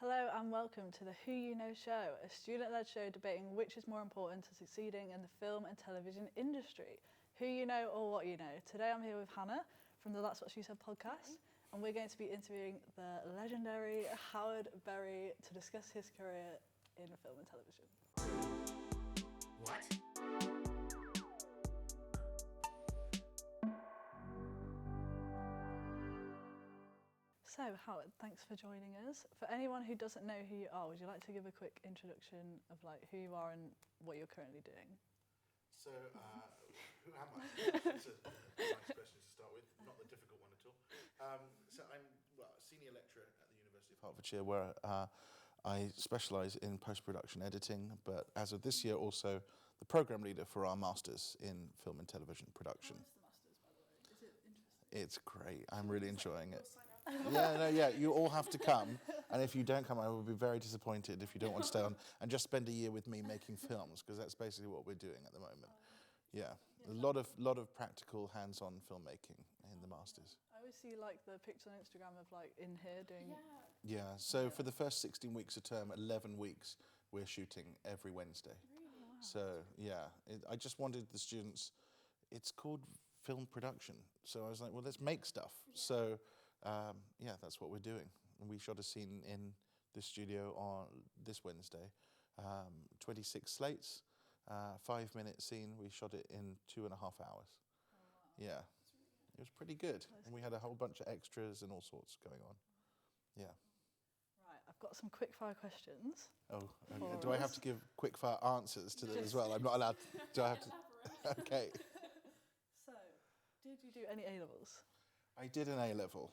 Hello and welcome to the Who You Know show, a student-led show debating which is more important to succeeding in the film and television industry. Who you know or what you know. Today I'm here with Hannah from the That's What She Said podcast, and we're going to be interviewing the legendary Howard Berry to discuss his career in film and television. What? So Howard, thanks for joining us. For anyone who doesn't know who you are, would you like to give a quick introduction of who you are and what you're currently doing? So, who am I? That's a nice question to start with, not the difficult one at all. So I'm a senior lecturer at the University of Hertfordshire, where I specialise in post-production editing, but as of this year also the programme leader for our Masters in Film and Television Production. How is the Masters, by the way? Is it interesting? It's great, I'm really enjoying it. Yeah, you all have to come, and if you don't come I will be very disappointed if you don't want to stay on and just spend a year with me making films, because that's basically what we're doing at the moment. Yeah, a lot of practical hands-on filmmaking in the Masters. I always see the pictures on Instagram of in here doing... Yeah, so for the first 16 weeks of term, 11 weeks we're shooting every Wednesday. Really? Wow. So yeah, I just wanted the students, it's called film production, so I was like, well, let's make stuff. So yeah, that's what we're doing. And we shot a scene in the studio on this Wednesday, 26 slates, 5-minute scene. We shot it in 2.5 hours. Oh, wow. Yeah, it was pretty good. And we had a whole bunch of extras and all sorts going on. Yeah. Right, I've got some quick fire questions. Oh, okay. Do I have to give quick fire answers to them as well? I'm not allowed. Do I have to? Okay. So, did you do any A-levels? I did an A-level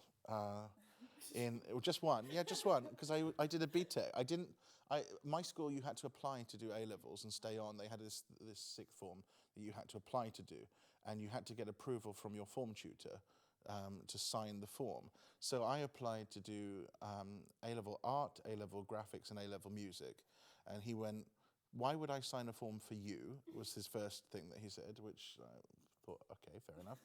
just one, because I did a BTEC. My school, you had to apply to do A-levels and stay on. They had this sixth form that you had to apply to do, and you had to get approval from your form tutor to sign the form. So I applied to do A-level art, A-level graphics, and A-level music, and he went, "Why would I sign a form for you?" was his first thing that he said, which I thought, okay, fair enough.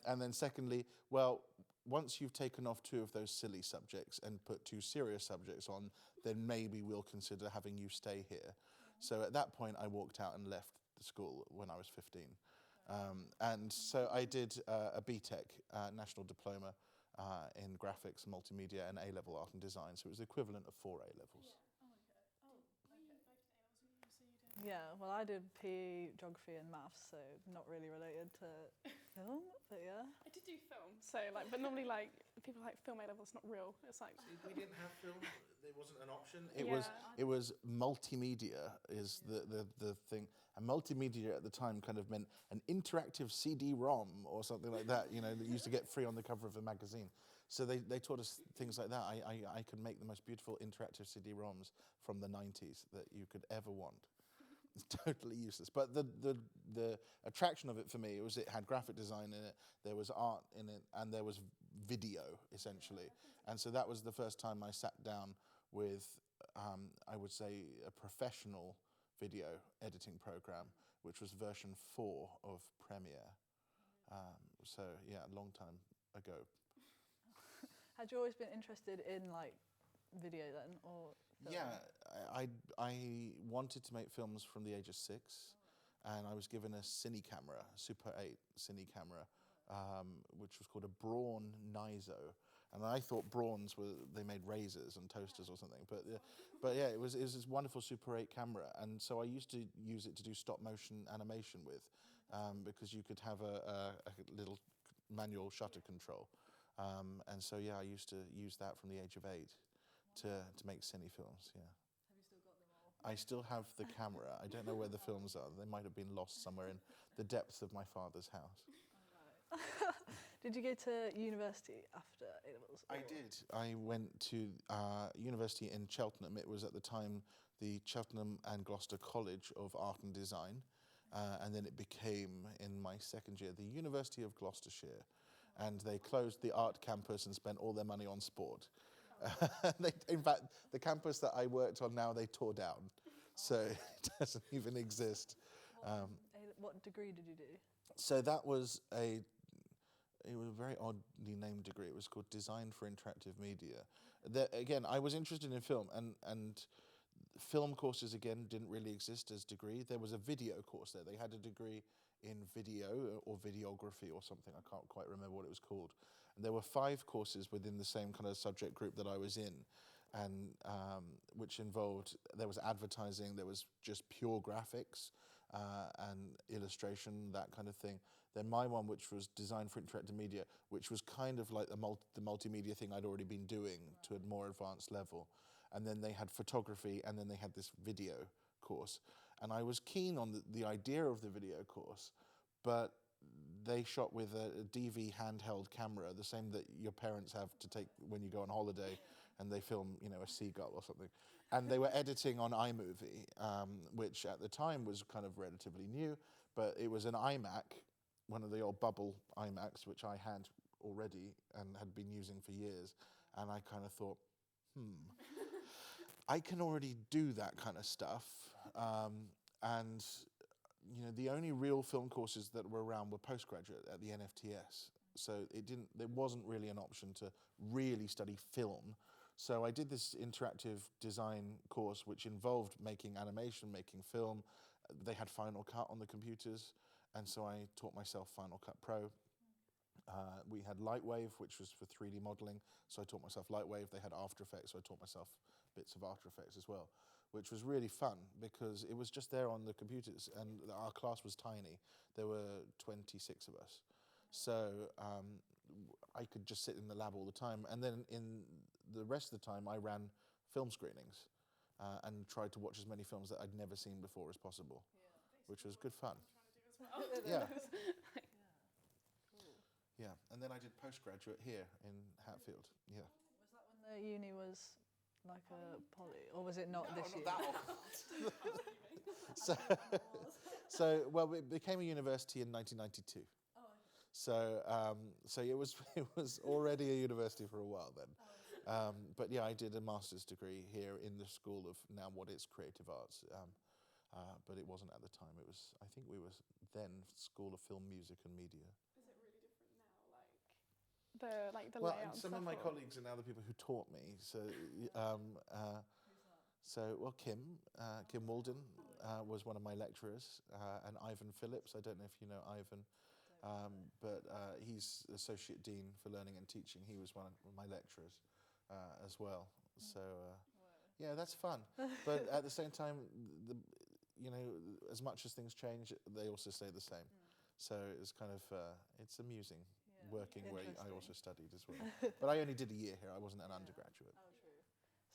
And then secondly, well, once you've taken off 2 of those silly subjects and put 2 serious subjects on, then maybe we'll consider having you stay here. So at that point, I walked out and left the school when I was 15. And so I did a BTEC, National Diploma in Graphics, Multimedia, and A-level Art and Design. So it was the equivalent of 4 A-levels. Yeah, well, I did PE, geography, and maths, so not really related to film, but yeah. I did do film, so but normally people film A-level, it's not real. It's See, we didn't have film. There wasn't an option. It was multimedia is the thing, and multimedia at the time kind of meant an interactive CD-ROM or something like that. You know, that used to get free on the cover of a magazine. So they taught us things like that. I could make the most beautiful interactive CD-ROMs from the 90s that you could ever want. It's totally useless, but the attraction of it for me was it had graphic design in it, there was art in it, and there was video essentially. And so that was the first time I sat down with, I would say, a professional video editing program, which was version 4 of Premiere. So yeah, a long time ago. Had you always been interested in video then, or film? Yeah, I wanted to make films from the age of 6, and I was given a cine camera, a Super 8 cine camera, which was called a Braun Nizo, and I thought Brauns they made razors and toasters or something, but yeah, it was this wonderful Super 8 camera, and so I used to use it to do stop motion animation with, because you could have a little manual shutter control, and so yeah, I used to use that from the age of 8. To make cine films, yeah. Have you still got them all? I still have the camera. I don't know where the films are. They might have been lost somewhere in the depths of my father's house. Oh, right. Did you go to university after A-levels? I did. I went to university in Cheltenham. It was at the time the Cheltenham and Gloucester College of Art and Design, and then it became, in my second year, the University of Gloucestershire. And they closed the art campus and spent all their money on sport. In fact, the campus that I worked on now, they tore down, so it doesn't even exist. What degree did you do? So that was a it was a very oddly named degree. It was called Design for Interactive Media. Again, I was interested in film, and film courses, again, didn't really exist as degree. There was a video course there. They had a degree in video or videography or something. I can't quite remember what it was called. And there were 5 courses within the same kind of subject group that I was in, and which involved, there was advertising, there was just pure graphics and illustration, that kind of thing. Then my one, which was Design for Interactive Media, which was kind of like the multimedia thing I'd already been doing to a more advanced level. And then they had photography, and then they had this video course. And I was keen on the idea of the video course, but they shot with a DV handheld camera, the same that your parents have to take when you go on holiday and they film, you know, a seagull or something. And they were editing on iMovie, which at the time was kind of relatively new, but it was an iMac, one of the old bubble iMacs, which I had already and had been using for years. And I kind of thought, I can already do that kind of stuff. And you know, the only real film courses that were around were postgraduate at the NFTS. So there wasn't really an option to really study film. So I did this interactive design course, which involved making animation, making film. They had Final Cut on the computers, and so I taught myself Final Cut Pro. We had Lightwave, which was for 3D modeling, so I taught myself Lightwave. They had After Effects, so I taught myself bits of After Effects as well, which was really fun because it was just there on the computers, and our class was tiny. There were 26 of us. So I could just sit in the lab all the time. And then in the rest of the time, I ran film screenings and tried to watch as many films that I'd never seen before as possible, which was good fun. Yeah. Yeah, and then I did postgraduate here in Hatfield. Yeah. Was that when the uni was like a poly, or was it not No, this not year? that old. so well, it became a university in 1992. Oh. So it was already a university for a while then. But yeah, I did a master's degree here in the school of now what is creative arts. But it wasn't at the time. It was, I think we were then School of Film, Music and Media. Is it really different now, like the Well, layout? and some of my colleagues are now the people who taught me. So, well, Kim Walden was one of my lecturers, and Ivan Phillips. I don't know if you know Ivan, but he's Associate Dean for Learning and Teaching. He was one of my lecturers as well. So, yeah, that's fun. But at the same time, you know, as much as things change, they also stay the same. So it's kind of, it's amusing working where I also studied as well. But I only did a year here. I wasn't an undergraduate. Oh, true.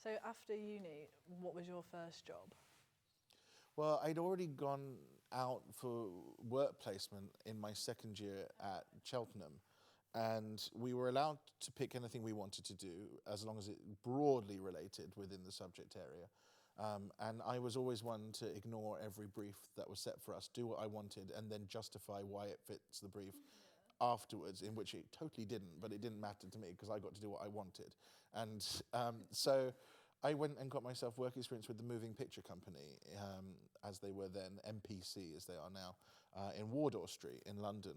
So after uni, what was your first job? Well, I'd already gone out for work placement in my second year at Cheltenham. And we were allowed to pick anything we wanted to do as long as it broadly related within the subject area. And I was always one to ignore every brief that was set for us, do what I wanted, and then justify why it fits the brief afterwards, in which it totally didn't, but it didn't matter to me because I got to do what I wanted. And so I went and got myself work experience with the Moving Picture Company, as they were then, MPC as they are now, in Wardour Street in London.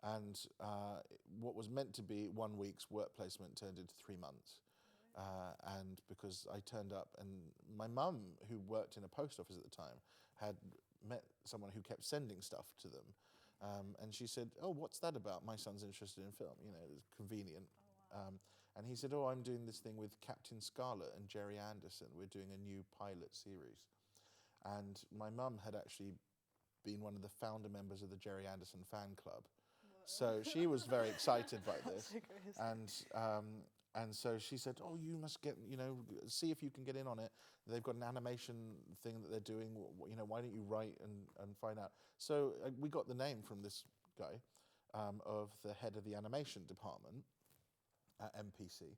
And what was meant to be 1 week's work placement turned into 3 months. And because I turned up, and my mum, who worked in a post office at the time, had met someone who kept sending stuff to them. And she said, "Oh, what's that about? My son's interested in film." You know, it was convenient. Oh, wow. And he said, "Oh, I'm doing this thing with Captain Scarlet and Jerry Anderson. We're doing a new pilot series." And my mum had actually been one of the founder members of the Jerry Anderson fan club. So she was very excited by this. So crazy. And so she said, "Oh, you must get, you know, see if you can get in on it. They've got an animation thing that they're doing. You know, why don't you write and find out?" So we got the name from this guy, of the head of the animation department at MPC,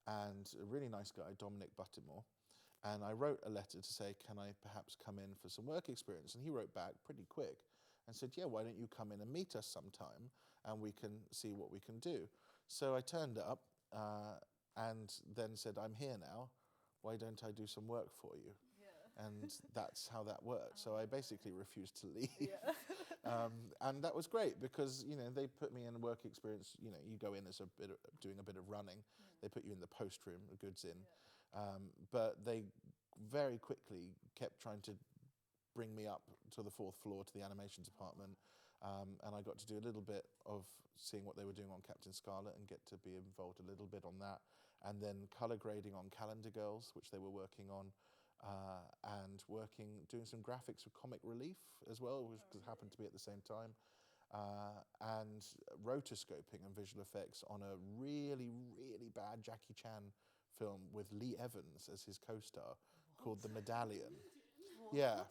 and a really nice guy, Dominic Buttermore. And I wrote a letter to say, "Can I perhaps come in for some work experience?" And he wrote back pretty quick and said, "Yeah, why don't you come in and meet us sometime and we can see what we can do." So I turned up and then said, "I'm here now. Why don't I do some work for you?" and that's how that worked. So I basically refused to leave. Yeah. And that was great because, you know, they put me in a work experience. You know, you go in as doing a bit of running. They put you in the post room, the goods in. But they very quickly kept trying to bring me up to the 4th floor to the animation department. And I got to do a little bit of seeing what they were doing on Captain Scarlet and get to be involved a little bit on that. And then colour grading on Calendar Girls, which they were working on, and doing some graphics for Comic Relief as well, which happened to be at the same time. And rotoscoping and visual effects on a really, really bad Jackie Chan film with Lee Evans as his co-star called The Medallion. Yeah.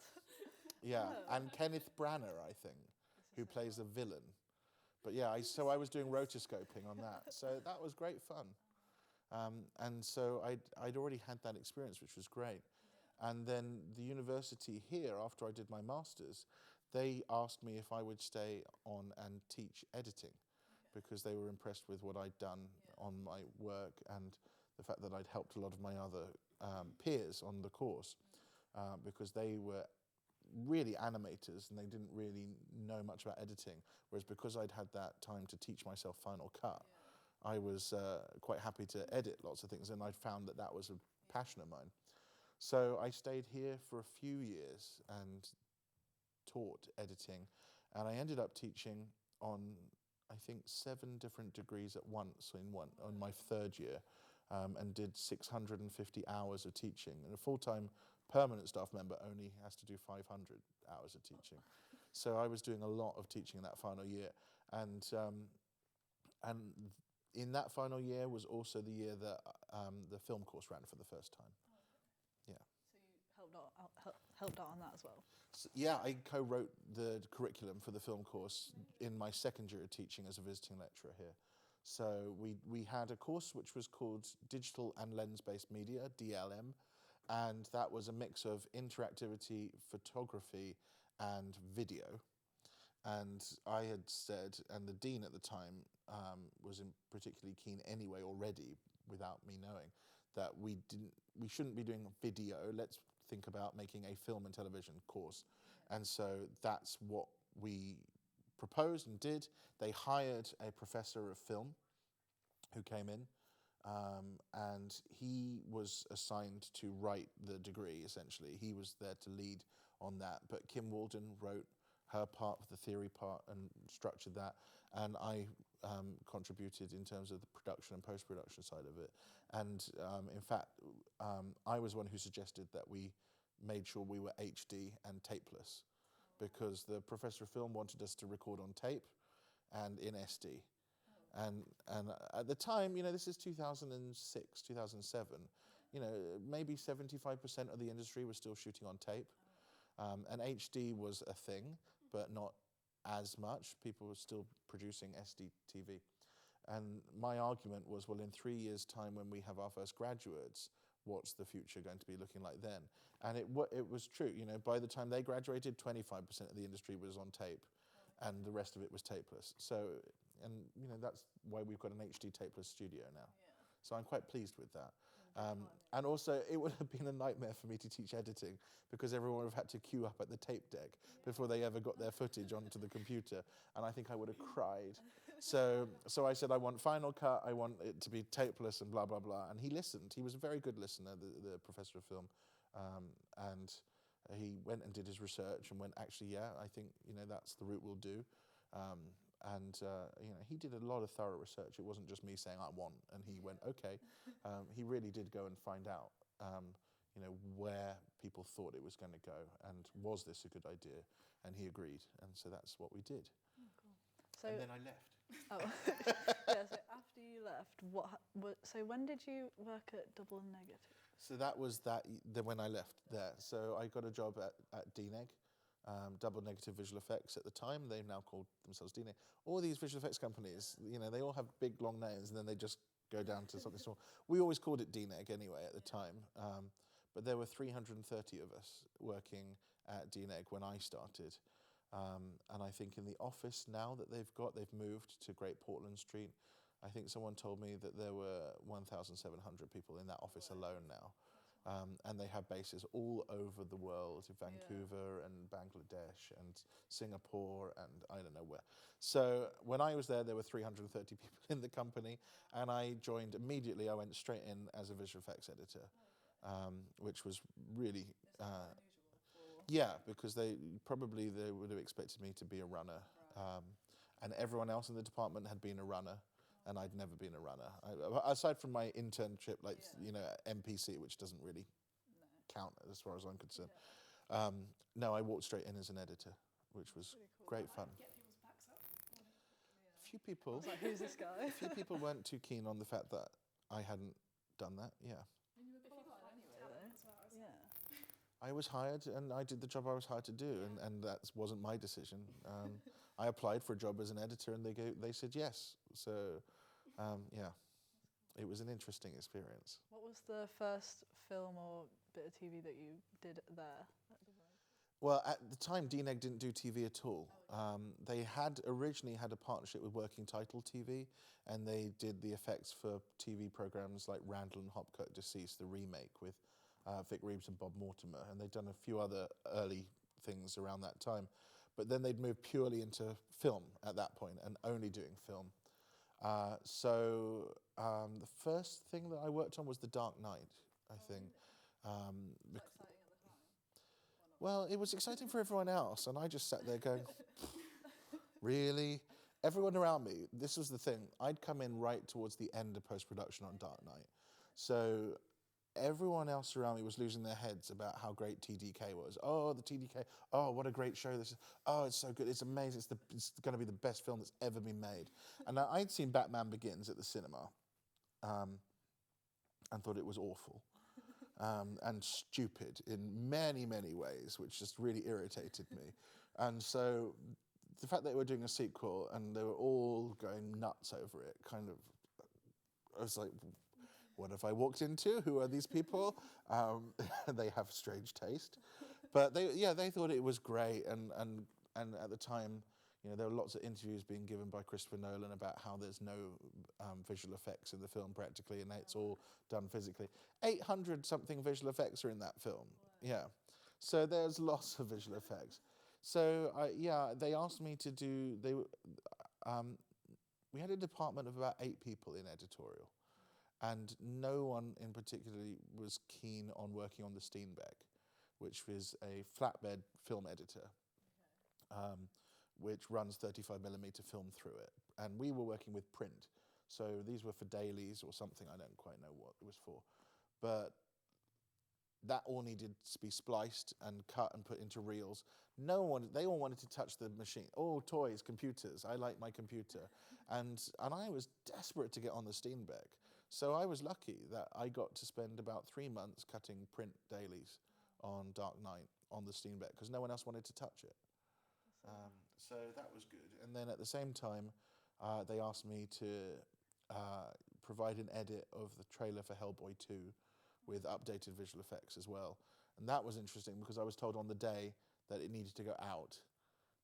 And Kenneth Branagh, I think, who plays a villain. But yeah, so I was doing rotoscoping on that. So that was great fun. And so I'd already had that experience, which was great. And then the university here, after I did my master's, they asked me if I would stay on and teach editing because they were impressed with what I'd done on my work and the fact that I'd helped a lot of my other peers on the course because they were really animators and they didn't really know much about editing, whereas because I'd had that time to teach myself Final Cut, I was quite happy to edit lots of things, and I found that that was a passion of mine. So I stayed here for a few years and taught editing, and I ended up teaching on, I think, 7 different degrees at once on my 3rd year, and did 650 hours of teaching. And a full-time permanent staff member only has to do 500 hours of teaching. So I was doing a lot of teaching in that final year, and in that final year was also the year that the film course ran for the first time. Yeah. So you helped out on that as well? So, yeah, I co-wrote the curriculum for the film course in my 2nd year of teaching as a visiting lecturer here. So we had a course which was called Digital and Lens-Based Media, DLM, and that was a mix of interactivity, photography, and video. And I had said, and the dean at the time was particularly keen anyway already, without me knowing, that we shouldn't be doing video. Let's think about making a film and television course. And so that's what we proposed and did. They hired a professor of film who came in, and he was assigned to write the degree, essentially. He was there to lead on that. But Kim Walden wrote her part, the theory part, and structured that. And I contributed in terms of the production and post-production side of it. And in fact, I was one who suggested that we made sure we were HD and tapeless, because the professor of film wanted us to record on tape and in SD. And at the time, you know, this is 2006, 2007, you know, maybe 75% of the industry was still shooting on tape. And HD was a thing, but not as much. People were still producing SD TV. And my argument was, well, in 3 years' time, when we have our first graduates, what's the future going to be looking like then? And it was true. You know, by the time they graduated, 25% of the industry was on tape, and the rest of it was tapeless. So, and you know, that's why we've got an HD tapeless studio now. Yeah. So I'm quite pleased with that. And also, it would have been a nightmare for me to teach editing, because everyone would have had to queue up at the tape deck before they ever got their footage onto the computer, and I think I would have cried. So I said, I want Final Cut, I want it to be tapeless and blah, blah, blah. And he listened. He was a very good listener, the professor of film. And he went and did his research and went, actually, yeah, I think, you know, that's the route we'll do. You know, he did a lot of thorough research. It wasn't just me saying, I want, and he went, okay. He really did go and find out, you know, where people thought it was going to go, and was this a good idea? And he agreed, and so that's what we did. Oh, cool. So, and then I left. Oh, yeah, so after you left, so when did you work at Double and Negative? So that was when I left there. So I got a job at DNEG, Double Negative Visual Effects at the time. They've now called themselves DNEG. All these visual effects companies, you know, they all have big, long names, and then they just go down to something small. We always called it DNEG anyway at the time. But there were 330 of us working at DNEG when I started. And I think in the office now that they've moved to Great Portland Street. I think someone told me that there were 1,700 people in that office alone now. And they have bases all over the world, in Vancouver and Bangladesh and Singapore and I don't know where. So when I was there were 330 people in the company, and I joined immediately. I went straight in as a visual effects editor, which was really... because they would have expected me to be a runner. And everyone else in the department had been a runner, and I'd never been a runner. Aside from my internship, MPC, which doesn't really count as far as I'm concerned. No, I walked straight in as an editor, which was great fun. Get people's backs up. A few people, Like, who's this guy? a few people weren't too keen on the fact that I hadn't done that. Yeah, I was hired, and I did the job I was hired to do, and that wasn't my decision. I applied for a job as an editor, and they said yes. So, it was an interesting experience. What was the first film or bit of TV that you did there? Well, at the time, DNEG didn't do TV at all. They had originally had a partnership with Working Title TV, and they did the effects for TV programs like Randall and Hopkirk Deceased, the remake with Vic Reeves and Bob Mortimer, and they'd done a few other early things around that time. But then they'd moved purely into film at that point and only doing film. So the first thing that I worked on was The Dark Knight, I think. Well, it was exciting for everyone else, and I just sat there going, really? Everyone around me, this was the thing, I'd come in right towards the end of post-production on Dark Knight. So everyone else around me was losing their heads about how great TDK was. Oh, the TDK, oh, what a great show this is. Oh, it's so good, it's amazing, it's going to be the best film that's ever been made. And I'd seen Batman Begins at the cinema and thought it was awful and stupid in many, many ways, which just really irritated me. And so the fact that they were doing a sequel and they were all going nuts over it, kind of, I was like, what have I walked into? Who are these people? They have strange taste. But they thought it was great. And at the time, there were lots of interviews being given by Christopher Nolan about how there's no visual effects in the film practically, and it's all done physically. 800-something visual effects are in that film. Yeah. So there's lots of visual effects. So they asked me to do, we had a department of about 8 people in editorial. And no one in particular was keen on working on the Steenbeck, which is a flatbed film editor, which runs 35mm film through it. And we were working with print. So these were for dailies or something, I don't quite know what it was for. But that all needed to be spliced and cut and put into reels. They all wanted to touch the machine. Oh, toys, computers, I like my computer. And I was desperate to get on the Steenbeck. So I was lucky that I got to spend about 3 months cutting print dailies on Dark Knight on the Steenbeck because no one else wanted to touch it. So that was good. And then at the same time, they asked me to provide an edit of the trailer for Hellboy 2 with updated visual effects as well. And that was interesting because I was told on the day that it needed to go out.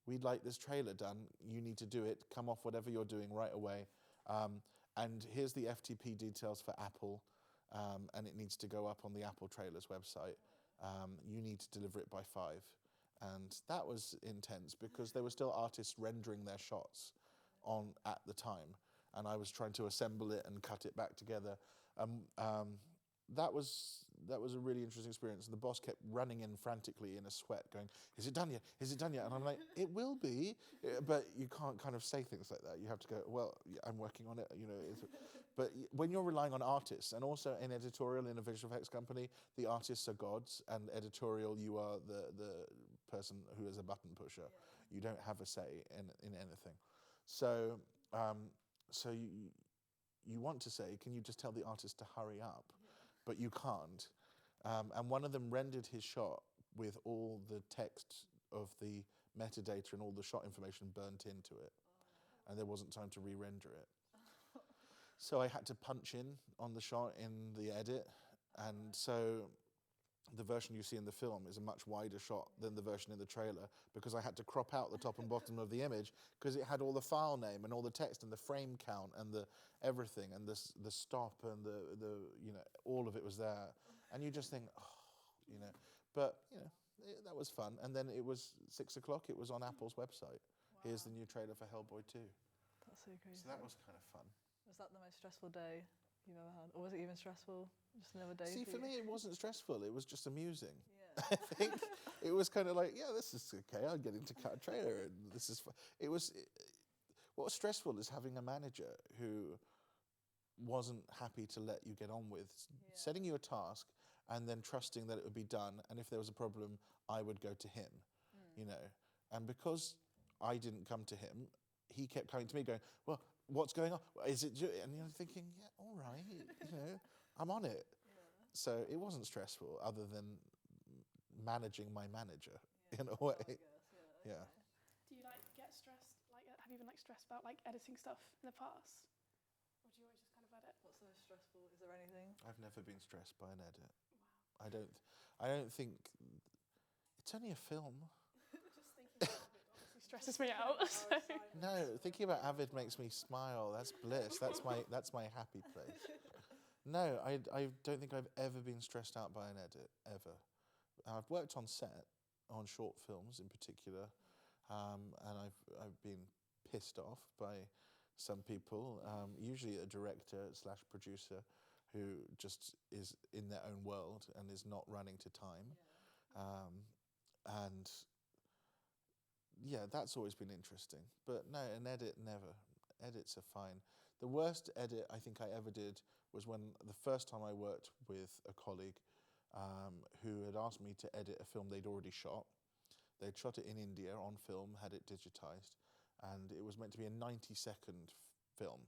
We'd like this trailer done. You need to do it. Come off whatever you're doing right away. And here's the FTP details for Apple, and it needs to go up on the Apple Trailers website. You need to deliver it by 5. And that was intense because there were still artists rendering their shots at the time. And I was trying to assemble it and cut it back together. That was a really interesting experience. And the boss kept running in frantically in a sweat going, is it done yet? Is it done yet? And I'm like, it will be. But you can't kind of say things like that. You have to go, well, yeah, I'm working on it. But when you're relying on artists, and also in editorial in a visual effects company, the artists are gods, and editorial, you are the person who is a button pusher. Yeah. You don't have a say in anything. So you want to say, can you just tell the artist to hurry up? Yeah. But you can't. And one of them rendered his shot with all the text of the metadata and all the shot information burnt into it. And there wasn't time to re-render it. So I had to punch in on the shot in the edit. And so the version you see in the film is a much wider shot than the version in the trailer because I had to crop out the top and bottom of the image because it had all the file name and all the text and the frame count and the everything and the stop and the all of it was there. and you just think, oh, you know. But that was fun. And then it was 6 o'clock. It was on Apple's website. Wow. Here's the new trailer for Hellboy 2. That's so crazy. So that was kind of fun. Was that the most stressful day you've ever had, or was it even stressful? Just another day. See, for me, it wasn't stressful. It was just amusing. Yeah. I think it was kind of like, yeah, this is okay. I'm getting to cut a trailer, and this is fun. What was stressful is having a manager who wasn't happy to let you get on with setting you a task and then trusting that it would be done. And if there was a problem, I would go to him, And because I didn't come to him, he kept coming to me going, well, what's going on? Is it? And you're thinking, yeah, all right, I'm on it. Yeah. So it wasn't stressful other than managing my manager in a way. I guess, yeah. Okay. Do you get stressed? Have you been stressed about editing stuff in the past? Or do you always just kind of edit? What's the most stressful? Is there anything? I've never been stressed by an edit. Wow. I don't think it's only a film. Just thinking about it obviously stresses me out. So. No, thinking about Avid makes me smile. That's bliss. That's my happy place. No, I don't think I've ever been stressed out by an edit, ever. I've worked on set, on short films in particular, and I've been pissed off by some people, usually a director / producer who just is in their own world and is not running to time. And yeah, that's always been interesting. But no, an edit, never. Edits are fine. The worst edit I think I ever did was when the first time I worked with a colleague who had asked me to edit a film they'd already shot. They'd shot it in India on film, had it digitized, and it was meant to be a 90-second film.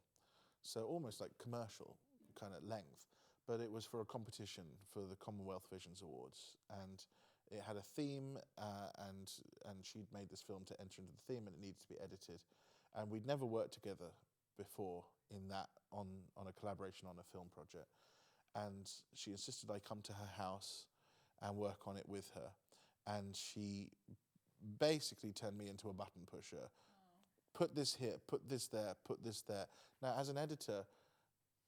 So almost like commercial kind of length, but it was for a competition for the Commonwealth Visions Awards, and it had a theme, and she'd made this film to enter into the theme, and it needed to be edited. And we'd never worked together before in that on a collaboration on a film project. And she insisted I come to her house and work on it with her. And she basically turned me into a button pusher. Oh. Put this here, put this there, put this there. Now, as an editor,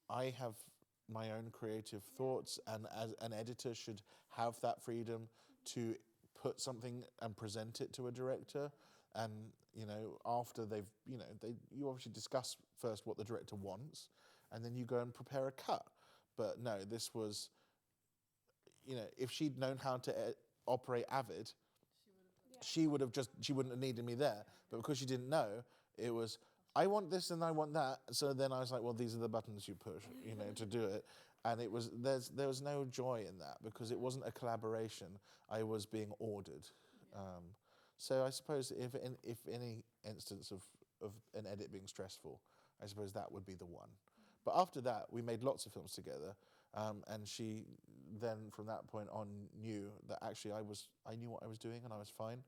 I have my own creative thoughts, and as an editor should have that freedom to put something and present it to a director. And, after you obviously discuss first what the director wants, and then you go and prepare a cut. But no, this was, if she'd known how to operate Avid, she wouldn't have needed me there. But because she didn't know, it was, I want this and I want that. So then I was like, well, these are the buttons you push, to do it. And it was, there was no joy in that because it wasn't a collaboration. I was being ordered. So I suppose if any instance of an edit being stressful, I suppose that would be the one. But after that, we made lots of films together, and she then, from that point on, knew that actually I knew what I was doing and I was fine.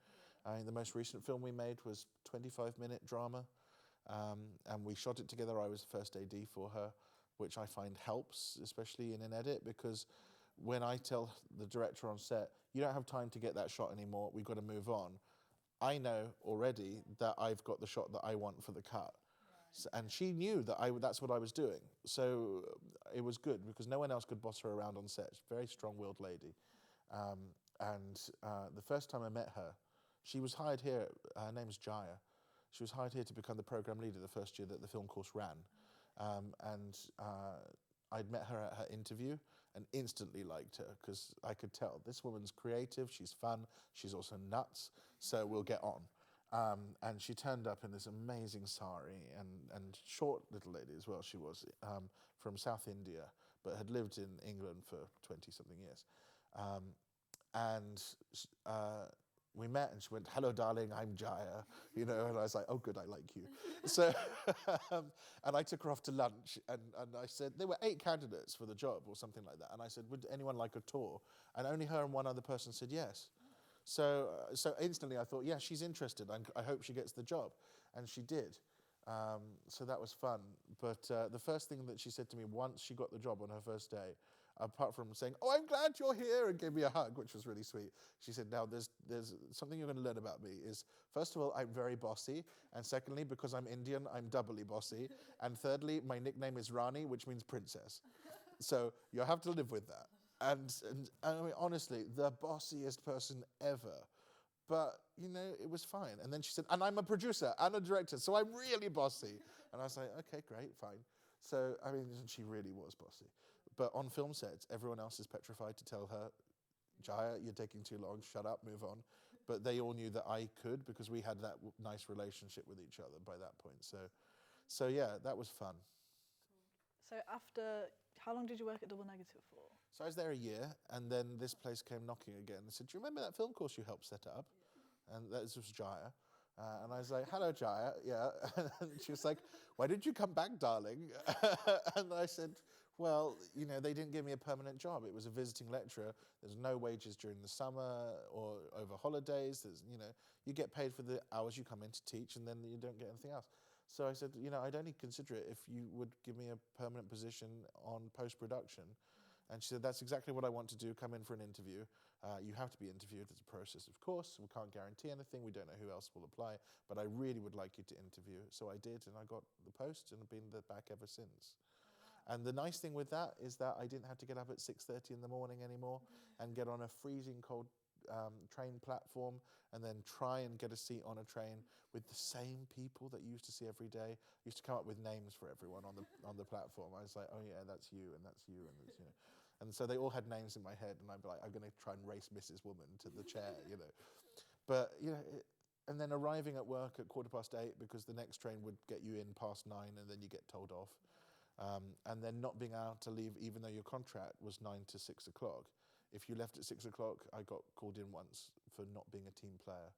The most recent film we made was 25-minute drama, and we shot it together. I was the first AD for her, which I find helps, especially in an edit, because when I tell the director on set, you don't have time to get that shot anymore, we've got to move on, I know already that I've got the shot that I want for the cut. So, and she knew that that's what I was doing. So it was good because no one else could boss her around on set. She's a very strong-willed lady. The first time I met her, she was hired here. Her name's Jaya. She was hired here to become the program leader the first year that the film course ran. I'd met her at her interview and instantly liked her because I could tell this woman's creative, she's fun, she's also nuts, so we'll get on. And she turned up in this amazing sari and short little lady as well she was, from South India, but had lived in England for 20-something years. We met and she went, hello, darling, I'm Jaya, and I was like, oh, good, I like you. So, and I took her off to lunch and I said, there were 8 candidates for the job or something like that. And I said, would anyone like a tour? And only her and one other person said yes. So instantly I thought, yeah, she's interested. I hope she gets the job. And she did. So that was fun. But the first thing that she said to me once she got the job on her first day, apart from saying, oh, I'm glad you're here, and gave me a hug, which was really sweet. She said, now there's something you're going to learn about me is, first of all, I'm very bossy. And secondly, because I'm Indian, I'm doubly bossy. And thirdly, my nickname is Rani, which means princess. So you'll have to live with that. and I mean, honestly, the bossiest person ever. But, you know, it was fine. And then she said, and I'm a producer and a director, so I'm really bossy. And I was like, okay, great, fine. So, I mean, she really was bossy. But on film sets, everyone else is petrified to tell her, Jaya, you're taking too long, shut up, move on. But they all knew that I could because we had that nice relationship with each other by that point. So yeah, that was fun. So how long did you work at Double Negative for? So I was there a year, and then this place came knocking again and said, do you remember that film course you helped set up? And that was Jaya. And I was like, hello, Jaya. Yeah. And she was like, why did you come back, darling? And I said, well, you know, they didn't give me a permanent job. It was a visiting lecturer. There's no wages during the summer or over holidays. There's, you know, you get paid for the hours you come in to teach, and then you don't get anything else. So I said, you know, I'd only consider it if you would give me a permanent position on post-production. And she said, that's exactly what I want to do. Come in for an interview. You have to be interviewed. It's a process, of course. We can't guarantee anything. We don't know who else will apply. But I really would like you to interview. So I did, and I got the post, and I've been back ever since. And the nice thing with that is that I didn't have to get up at 6:30 in the morning anymore and get on a freezing cold train platform and then try and get a seat on a train with the same people that you used to see every day. I used to come up with names for everyone on the platform. I was like, oh yeah, that's you, and that's you, and that's, you know. And so they all had names in my head, and I'd be like, I'm going to try and race Mrs. Woman to the chair, you know. But, you know, and then arriving at work at 8:15 because the next train would get you in past 9 and then you get told off. And then not being able to leave even though your contract was 9 to 6 o'clock. If you left at 6 o'clock, I got called in once for not being a team player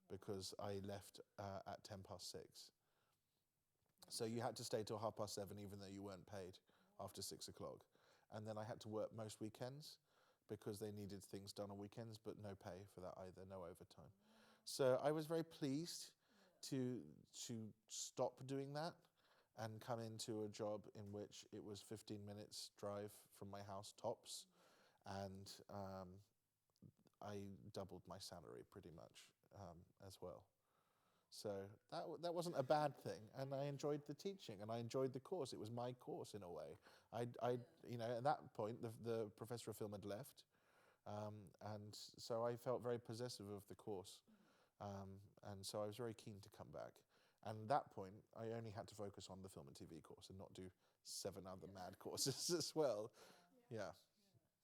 because I left at 6:10. So you had to stay till 7:30 even though you weren't paid after 6 o'clock. And then I had to work most weekends because they needed things done on weekends, but no pay for that either, no overtime. So I was very pleased to stop doing that and come into a job in which it was 15 minutes drive from my house tops, and I doubled my salary pretty much as well. So that wasn't a bad thing, and I enjoyed the teaching, and I enjoyed the course. It was my course in a way. I you know, at that point, the professor of film had left, and so I felt very possessive of the course, and so I was very keen to come back. And at that point, I only had to focus on the film and TV course and not do 7 other mad courses as well. Yeah.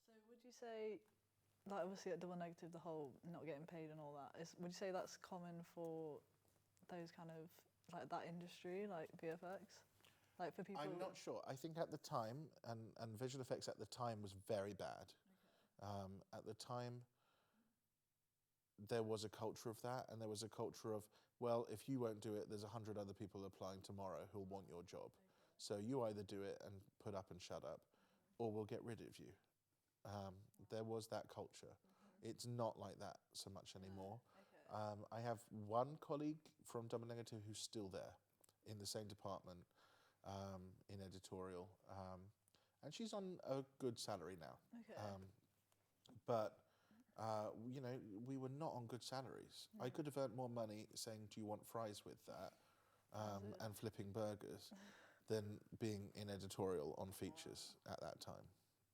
So would you say, like obviously at Double Negative, the whole not getting paid and all that, would you say that's common for those kind of, like that industry, like VFX? Like for people... I'm not sure. I think at the time, and visual effects at the time was very bad. Okay. At the time, there was a culture of that, and there was a culture of, well, if you won't do it, there's 100 other people applying tomorrow who'll want your job. So you either do it and put up and shut up, or we'll get rid of you. There was that culture. It's not like that so much anymore. I have one colleague from Double Negative who's still there in the same department in editorial, and she's on a good salary now. But you know, we were not on good salaries. I could have earned more money saying, do you want fries with that, and flipping burgers, than being in editorial on features at that time.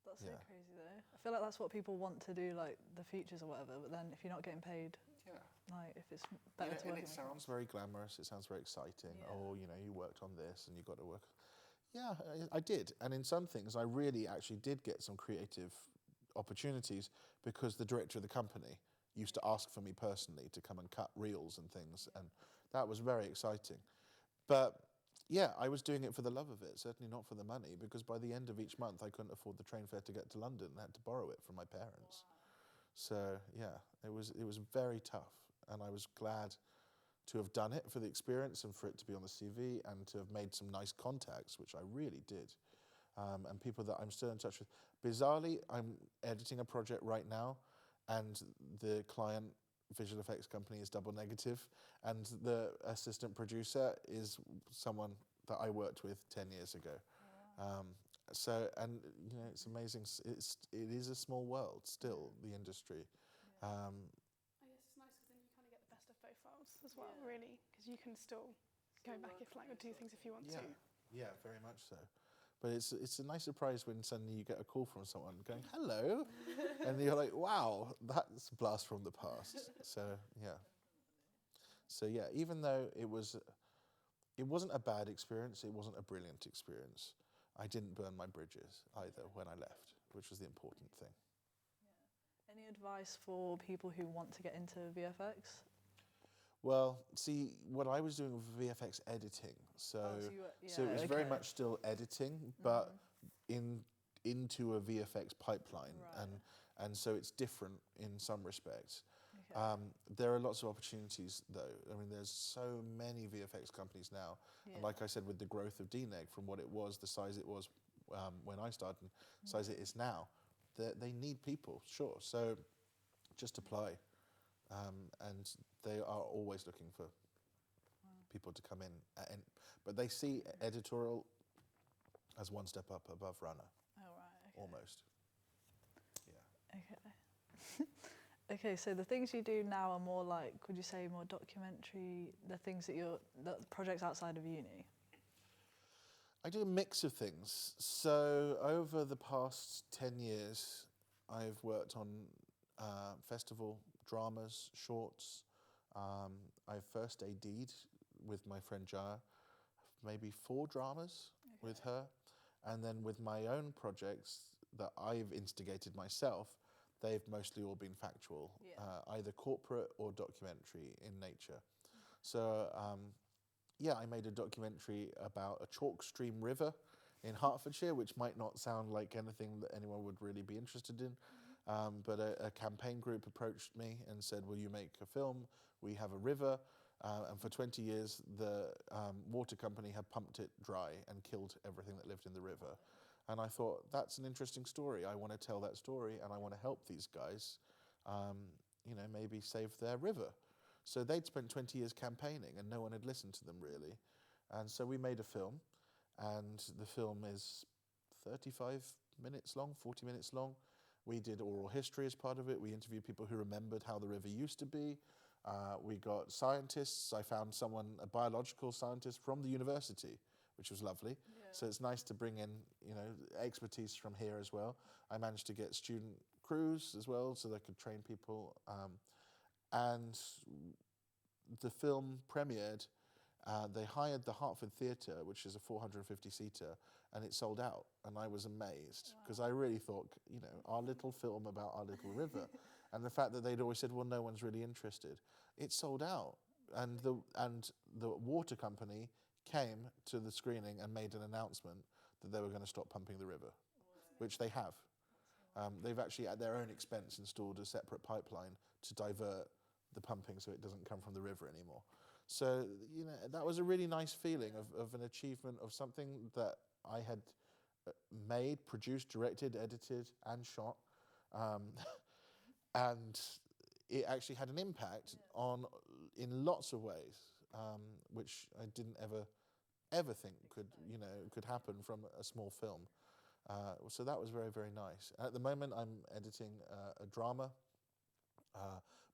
That's so crazy though. I feel like that's what people want to do, like the features or whatever, but then if you're not getting paid, like if it's better to work. And it sounds very glamorous, it sounds very exciting. Oh, you know, you worked on this and you got to work. Yeah, I did. And in some things, I really actually did get some creative opportunities because the director of the company used to ask for me personally to come and cut reels and things, and that was very exciting. But yeah, I was doing it for the love of it, certainly not for the money, because by the end of each month I couldn't afford the train fare to get to London and had to borrow it from my parents. So yeah, it was very tough, and I was glad to have done it for the experience and for it to be on the CV and to have made some nice contacts, which I really did. And people that I'm still in touch with. Bizarrely, I'm editing a project right now, and the client visual effects company is Double Negative, and the assistant producer is someone that I worked with 10 years ago. So, and you know, it's amazing. It is a small world still, the industry. I guess it's nice because then you kind of get the best of both worlds as well, really, because you can still go back if like or do things if you want to. Yeah, very much so. But it's a nice surprise when suddenly you get a call from someone going, hello, and you're like, wow, that's a blast from the past. So yeah, even though it wasn't a bad experience, it wasn't a brilliant experience, I didn't burn my bridges either when I left, which was the important thing. Any advice for people who want to get into VFX? Well, see, what I was doing was VFX editing, so so it was very much still editing, but into a VFX pipeline, Right. and so it's different in some respects. Okay. There are lots of opportunities, though. I mean, there's so many VFX companies now, and like I said, with the growth of DNEG from what it was, the size it was when I started, and size it is now, they need people, sure. So just apply. And they are always looking for people to come in. But they see editorial as one step up above runner, Oh, right. Okay. almost. Yeah. Okay. Okay, so the things you do now are more like, would you say more documentary, the things the projects outside of uni? I do a mix of things. So over the past 10 years, I've worked on festival dramas, shorts. I first AD'd with my friend Jaya, maybe 4 dramas with her. And then with my own projects that I've instigated myself, they've mostly all been factual, either corporate or documentary in nature. So I made a documentary about a chalk stream river in Hertfordshire, which might not sound like anything that anyone would really be interested in. But a campaign group approached me and said, will you make a film? We have a river, and for 20 years the water company had pumped it dry and killed everything that lived in the river. And I thought, that's an interesting story. I want to tell that story, and I want to help these guys, maybe save their river. So they'd spent 20 years campaigning, and no one had listened to them really. And so we made a film, and the film is 35 minutes long, 40 minutes long. We did oral history as part of it. We interviewed people who remembered how the river used to be. We got scientists. I found a biological scientist from the university, which was lovely. Yeah. So it's nice to bring in, expertise from here as well. I managed to get student crews as well, so they could train people. And the film premiered. They hired the Hertford Theatre, which is a 450-seater, and it sold out. And I was amazed, because I really thought, our little film about our little river. And the fact that they'd always said, well, no one's really interested. It sold out. And the water company came to the screening and made an announcement that they were going to stop pumping the river, which they have. They've actually, at their own expense, installed a separate pipeline to divert the pumping so it doesn't come from the river anymore. So, that was a really nice feeling of an achievement of something that I had made, produced, directed, edited, and shot. And it actually had an impact in lots of ways, which I didn't ever think could happen from a small film. So that was very, very nice. At the moment, I'm editing a drama,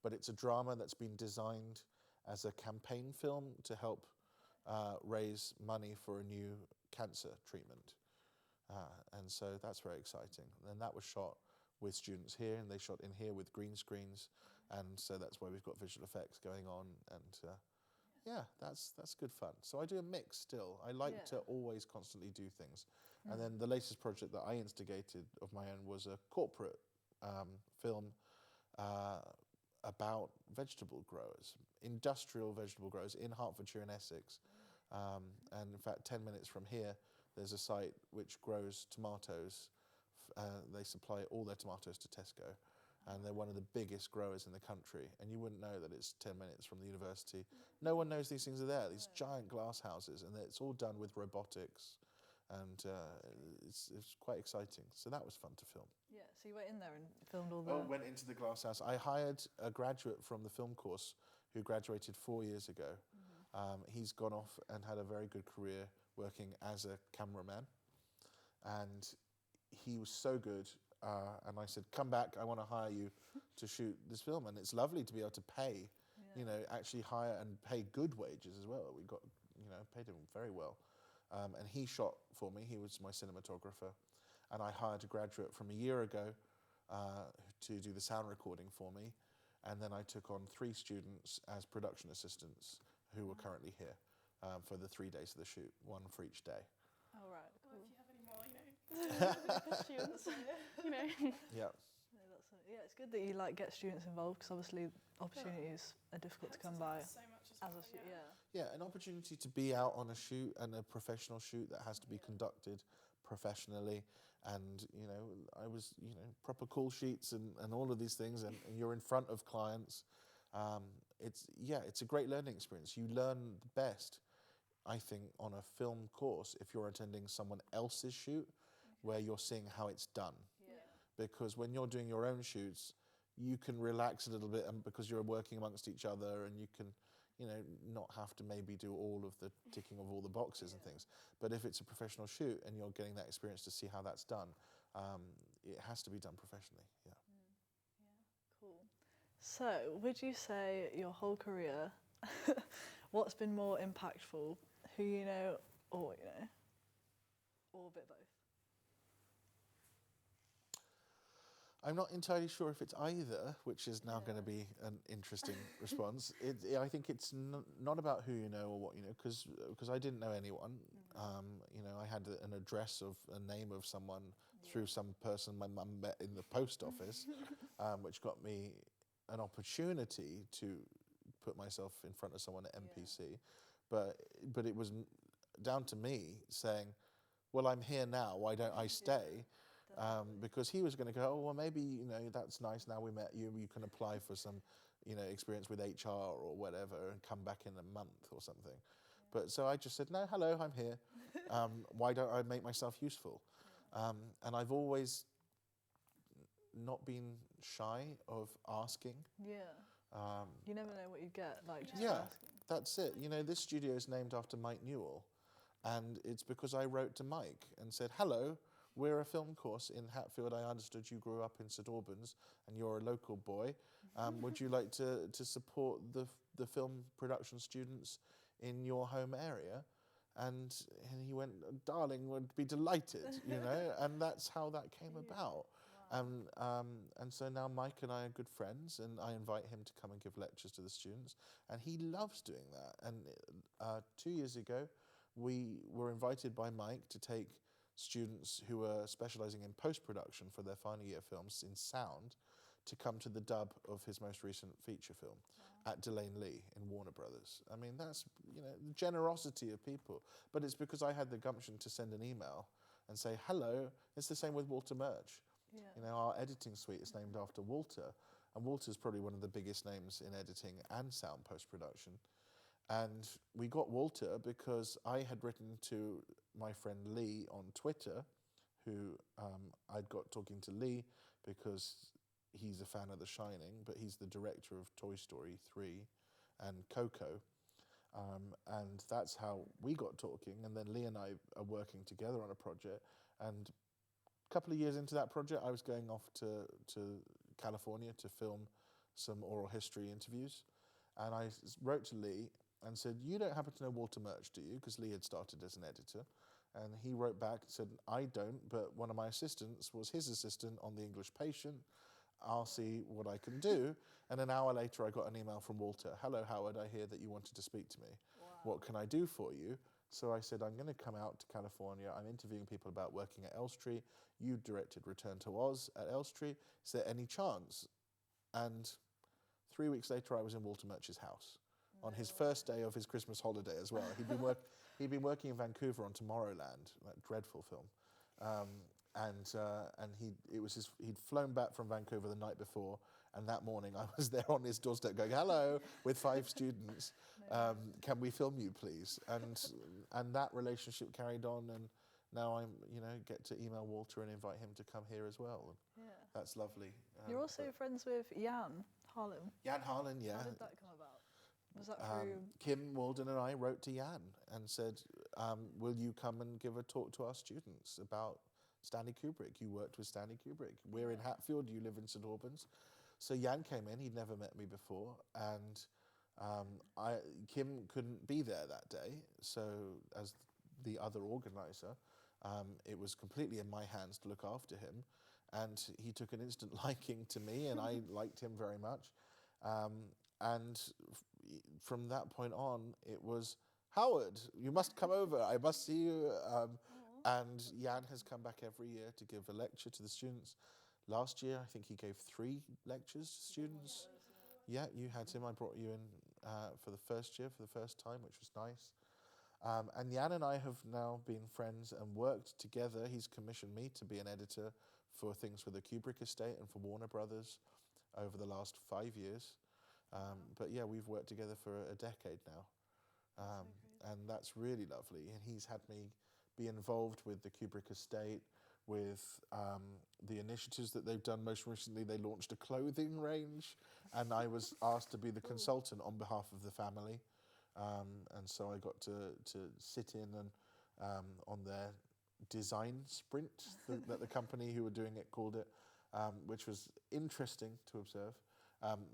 but it's a drama that's been designed as a campaign film to help raise money for a new cancer treatment. And so that's very exciting. And that was shot with students here, and they shot in here with green screens. And so that's why we've got visual effects going on. And that's good fun. So I do a mix still. I like to always constantly do things. And then the latest project that I instigated of my own was a corporate film about vegetable growers, industrial vegetable growers in Hertfordshire and Essex. And in fact, 10 minutes from here, there's a site which grows tomatoes. They supply all their tomatoes to Tesco, and they're one of the biggest growers in the country. And you wouldn't know that it's 10 minutes from the university. No one knows these things are there, these giant glass houses, and it's all done with robotics. And it's quite exciting. So that was fun to film. Yeah, so you went in there and filmed all the... Oh, went into the glass house. I hired a graduate from the film course who graduated 4 years ago. He's gone off and had a very good career working as a cameraman. And he was so good. And I said, come back, I want to hire you to shoot this film. And it's lovely to be able to pay, actually hire and pay good wages as well. We got, paid him very well. and he shot for me. He was my cinematographer, and I hired a graduate from a year ago to do the sound recording for me, and then I took on 3 students as production assistants who were currently here for the 3 days of the shoot, 1 for each day. Oh, right. Well, Cool. if you have any more, students, Yeah. No, yeah, it's good that you like get students involved because obviously opportunities are difficult to come by. So much As a student, yeah. Yeah, an opportunity to be out on a shoot, and a professional shoot that has to be conducted professionally, and I was proper call sheets and all of these things, and you're in front of clients. It's a great learning experience. You learn the best, I think, on a film course if you're attending someone else's shoot where you're seeing how it's done. Yeah. Because when you're doing your own shoots, you can relax a little bit, and because you're working amongst each other, and you can not have to maybe do all of the ticking of all the boxes and things. But if it's a professional shoot and you're getting that experience to see how that's done, it has to be done professionally. Yeah. Cool. So, would you say your whole career, what's been more impactful, who you know or what you know, or a bit both? I'm not entirely sure if it's either, which is now going to be an interesting response. I think it's not about who you know or what you know, because I didn't know anyone. I had an address of a name of someone through some person my mum met in the post office, which got me an opportunity to put myself in front of someone at MPC. But it was down to me saying, well, I'm here now, why don't I stay? Because he was going to go, oh, well, maybe, that's nice. Now we met you, you can apply for some, experience with HR or whatever and come back in a month or something. But so I just said, no, hello, I'm here. Why don't I make myself useful? And I've always not been shy of asking. Yeah. You never know what you get, just Yeah, asking. that's it. This studio is named after Mike Newell. And it's because I wrote to Mike and said, hello, we're a film course in Hatfield. I understood you grew up in St Albans and you're a local boy. Would you like to support the film production students in your home area? And he went, darling, would be delighted, and that's how that came about. Wow. And so now Mike and I are good friends, and I invite him to come and give lectures to the students, and he loves doing that. And 2 years ago, we were invited by Mike to take students who were specialising in post-production for their final year films in sound to come to the dub of his most recent feature film at Delane Lee in Warner Brothers. I mean, that's, the generosity of people. But it's because I had the gumption to send an email and say, hello. It's the same with Walter Murch. Yeah. Our editing suite is named after Walter. And Walter's probably one of the biggest names in editing and sound post-production. And we got Walter because I had written to my friend Lee on Twitter, who I'd got talking to Lee because he's a fan of The Shining, but he's the director of Toy Story 3 and Coco. And that's how we got talking. And then Lee and I are working together on a project. And a couple of years into that project, I was going off to California to film some oral history interviews. And I wrote to Lee and said, you don't happen to know Walter Murch, do you? Because Lee had started as an editor. And he wrote back and said, I don't, but one of my assistants was his assistant on The English Patient. I'll see what I can do. And an hour later, I got an email from Walter. Hello, Howard, I hear that you wanted to speak to me. Wow. What can I do for you? So I said, I'm going to come out to California. I'm interviewing people about working at Elstree. You directed Return to Oz at Elstree. Is there any chance? And 3 weeks later, I was in Walter Murch's house on his first day of his Christmas holiday as well. He'd been working in Vancouver on Tomorrowland, that dreadful film. He'd flown back from Vancouver the night before, and that morning I was there on his doorstep going, hello, with 5 students. Can we film you, please? And that relationship carried on, and now I'm, get to email Walter and invite him to come here as well. Yeah. That's lovely. You're also friends with Jan Harlan. Jan Harlan, yeah. How did that come about? Was that through... Kim Walden and I wrote to Jan and said, will you come and give a talk to our students about Stanley Kubrick? You worked with Stanley Kubrick. We're in Hatfield, you live in St Albans. So Jan came in, he'd never met me before, and Kim couldn't be there that day, so as the other organizer, it was completely in my hands to look after him. And he took an instant liking to me, and I liked him very much. And from that point on, it was, Howard, you must come over. I must see you. And Jan has come back every year to give a lecture to the students. Last year, I think he gave 3 lectures to students. Yeah, you had him. I brought you in for the first year, for the first time, which was nice. And Jan and I have now been friends and worked together. He's commissioned me to be an editor for things for the Kubrick estate and for Warner Brothers over the last 5 years. But yeah, we've worked together for a decade now. And that's really lovely. And he's had me be involved with the Kubrick estate, with the initiatives that they've done. Most recently, they launched a clothing range, and I was asked to be the consultant on behalf of the family. And so I got to sit in and on their design sprint that the company who were doing it called it, which was interesting to observe.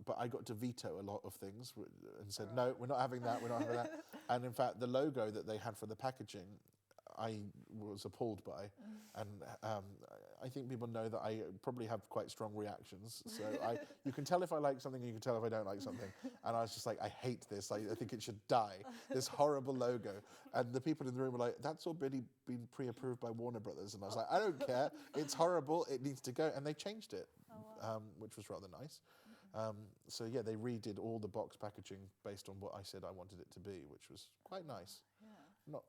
But I got to veto a lot of things and said, no, we're not having that, we're not having that. And in fact, the logo that they had for the packaging, I was appalled by. And I think people know that I probably have quite strong reactions. So you can tell if I like something and you can tell if I don't like something. And I was just like, I hate this. I think it should die, this horrible logo. And the people in the room were like, that's already been pre-approved by Warner Brothers. And I was like, I don't care. It's horrible. It needs to go. And they changed it, which was rather nice. So yeah, they redid all the box packaging based on what I said I wanted it to be, which was quite nice. Yeah.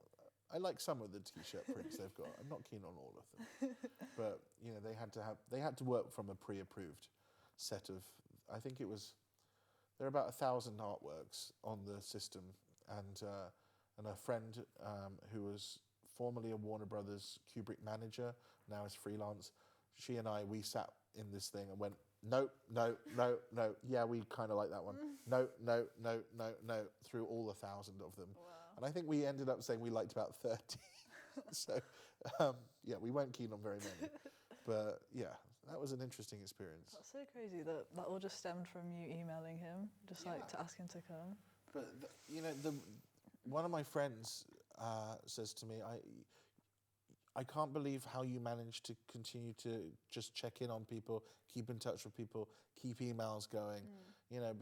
I like some of the T-shirt prints they've got. I'm not keen on all of them, but you know, they had to work from a pre-approved set of. I think it was there are about 1,000 artworks on the system, and a friend who was formerly a Warner Brothers Kubrick manager, now is freelance. She and we sat in this thing and went, no, no, no, no. Yeah, we kind of like that one. No, no, no, no, no. Through all 1,000 of them. Wow. And I think we ended up saying we liked about 30. So, yeah, we weren't keen on very many. But yeah, that was an interesting experience. That's so crazy that all just stemmed from you emailing him, just like to ask him to come. But, you know, one of my friends says to me, I can't believe how you manage to continue to just check in on people, keep in touch with people, keep emails going. You know,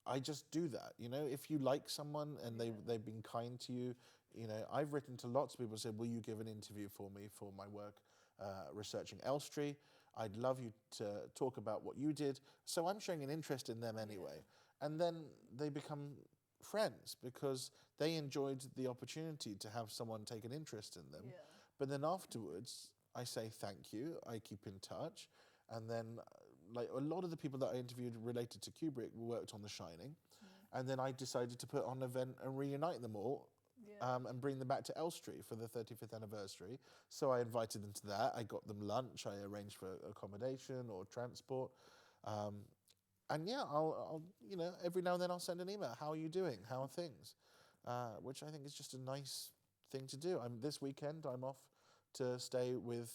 I just do that. You know, if you like someone and they've been kind to you, you know, I've written to lots of people and said, will you give an interview for me for my work researching Elstree? I'd love you to talk about what you did. So I'm showing an interest in them anyway. And then they become friends because they enjoyed the opportunity to have someone take an interest in them. But then afterwards, I say thank you, I keep in touch, and then like a lot of the people that I interviewed related to Kubrick worked on The Shining, and then I decided to put on an event and reunite them all and bring them back to Elstree for the 35th anniversary. So I invited them to that, I got them lunch, I arranged for accommodation or transport. And yeah, I'll you know, every now and then I'll send an email. How are you doing? How are things? Which I think is just a nice thing to do. This weekend I'm off to stay with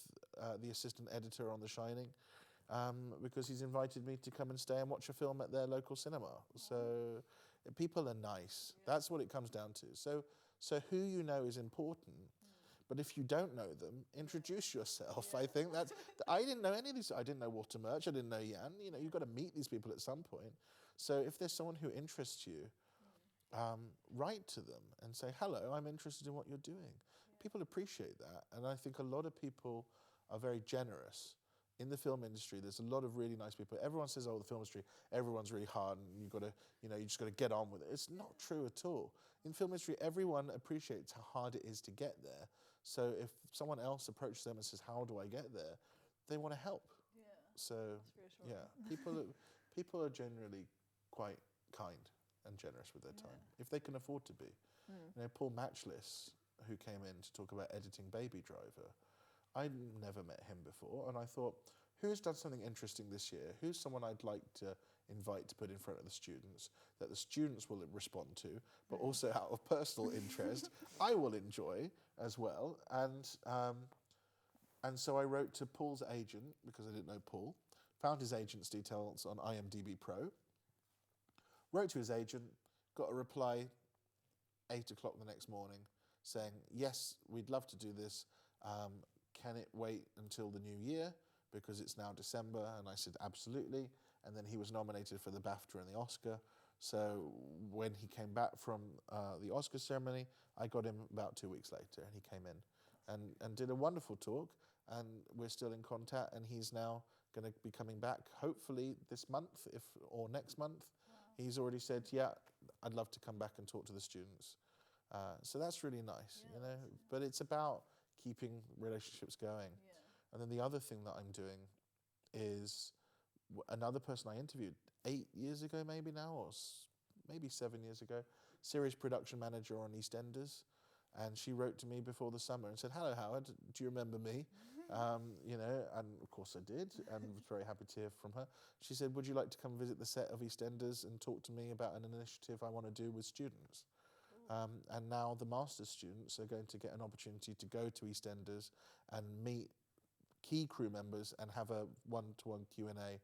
the assistant editor on The Shining because he's invited me to come and stay and watch a film at their local cinema. So people are nice. That's what it comes down to. So who you know is important. But if you don't know them, introduce yourself. I think I didn't know any of these. I didn't know Walter Murch. I didn't know Jan. You know, you've got to meet these people at some point. So if there's someone who interests you, write to them and say, hello, I'm interested in what you're doing. People appreciate that. And I think a lot of people are very generous. In the film industry, there's a lot of really nice people. Everyone says, oh, the film industry, everyone's really hard and you've got to, you know, you just got to get on with it. It's not true at all. In film industry, everyone appreciates how hard it is to get there. So if someone else approaches them and says, how do I get there? They want to help. So, yeah, people are generally quite kind and generous with their time, if they can afford to be. You know, Paul Matchless, who came in to talk about editing Baby Driver, I'd never met him before, and I thought, who's done something interesting this year? Who's someone I'd like to invite to put in front of the students, that the students will respond to, but also out of personal interest, I will enjoy as well. And so I wrote to Paul's agent, because I didn't know Paul, found his agent's details on IMDb Pro, wrote to his agent, got a reply 8 o'clock the next morning, saying, yes, we'd love to do this. Can it wait until the new year? Because it's now December. And I said, absolutely. And then he was nominated for the BAFTA and the Oscar. So when he came back from the Oscar ceremony, I got him about 2 weeks later, and he came in and did a wonderful talk. And we're still in contact, and he's now going to be coming back hopefully this month or next month. Wow. He's already said, yeah, I'd love to come back and talk to the students. So that's really nice, Yeah, you know. But it's about keeping relationships going. Yeah. And then the other thing that I'm doing is another person I interviewed 8 years ago, maybe now, or maybe 7 years ago, series production manager on EastEnders. And she wrote to me before the summer and said, hello, Howard, do you remember me? You know, and of course I did, and was very happy to hear from her. She said, would you like to come visit the set of EastEnders and talk to me about an initiative I want to do with students? And now the master's students are going to get an opportunity to go to EastEnders and meet key crew members and have a one-to-one Q&A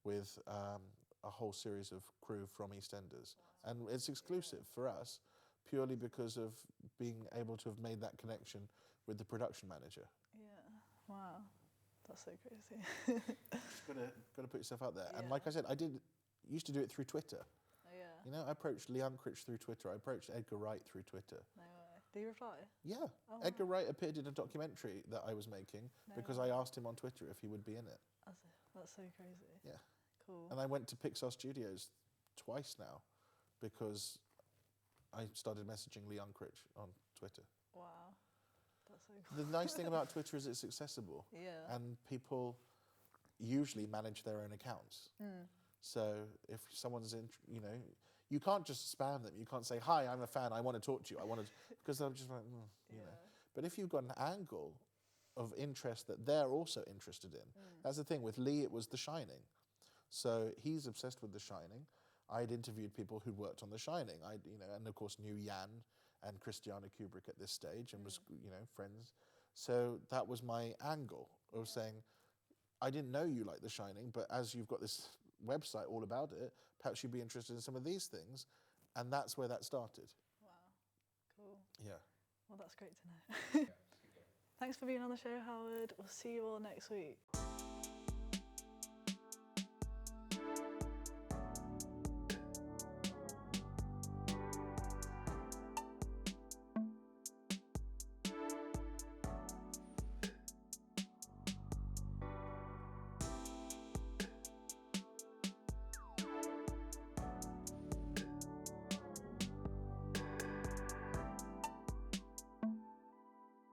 with a whole series of crew from EastEnders. Wow. And it's exclusive for us, purely because of being able to have made that connection with the production manager. Yeah. Wow. That's so crazy. Just gotta put yourself out there. Yeah. And like I said, used to do it through Twitter. Oh, yeah. You know, I approached Lee Unkrich through Twitter. I approached Edgar Wright through Twitter. No way. Did he reply? Yeah. Oh, Edgar wow. Wright appeared in a documentary that I was making No because way. I asked him on Twitter if he would be in it. That's so crazy. Yeah. Cool. And I went to Pixar Studios twice now because I started messaging Lee Unkrich on Twitter. Wow. That's so cool. The nice thing about Twitter is it's accessible. Yeah. And people usually manage their own accounts. So if someone's in, you know, you can't just spam them. You can't say, hi, I'm a fan, I want to talk to you. Because they're just like, you know. But if you've got an angle of interest that they're also interested in, that's the thing. With Lee, it was The Shining. So he's obsessed with The Shining. I'd interviewed people who'd worked on The Shining. And of course knew Jan and Christiana Kubrick at this stage and was, friends. So that was my angle of saying, I didn't know you liked The Shining, but as you've got this website all about it, perhaps you'd be interested in some of these things. And that's where that started. Wow. Cool. Yeah. Well, that's great to know. Thanks for being on the show, Howard. We'll see you all next week.